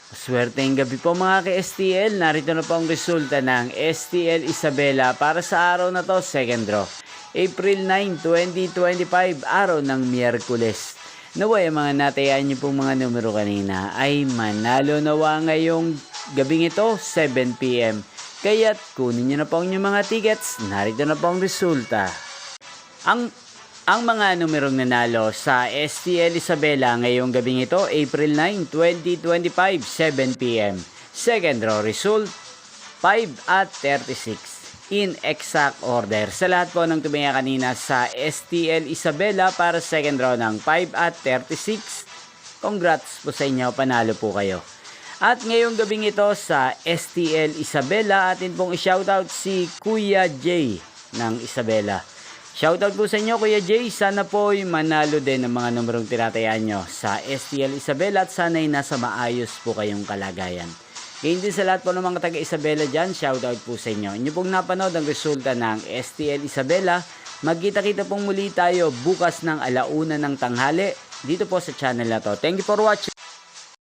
Swerteng gabi po mga ka-STL. Narito na po ang resulta ng STL Isabela para sa araw na to, second draw. April 9, 2025, araw ng Miyerkules. Naway ang mga natayaan niyo pong mga numero kanina ay manalo nawa ngayong gabing ito, 7 PM. Kaya't kunin niyo na po ang inyong mga tickets. Narito na po ang resulta. Ang mga numerong nanalo sa STL Isabela ngayong gabing ito, April 9, 2025, 7 PM. Second draw result, 5 at 36. In exact order. Sa lahat po ng tumingin kanina sa STL Isabela para second draw ng 5 at 36. Congrats po sa inyo, panalo po kayo. At ngayong gabing ito sa STL Isabela, atin pong i-shoutout si Kuya J ng Isabela. Shoutout po sa inyo Kuya J, sana po ay manalo din ng mga numerong tinatayaan nyo sa STL Isabela at sana'y nasa maayos po kayong kalagayan. Ngayon din sa lahat po ng mga taga Isabela dyan, shoutout po sa inyo. Inyo pong napanood ang resulta ng STL Isabela. Magkita-kita pong muli tayo bukas ng 1:00 ng tanghali dito po sa channel na to. Thank you for watching.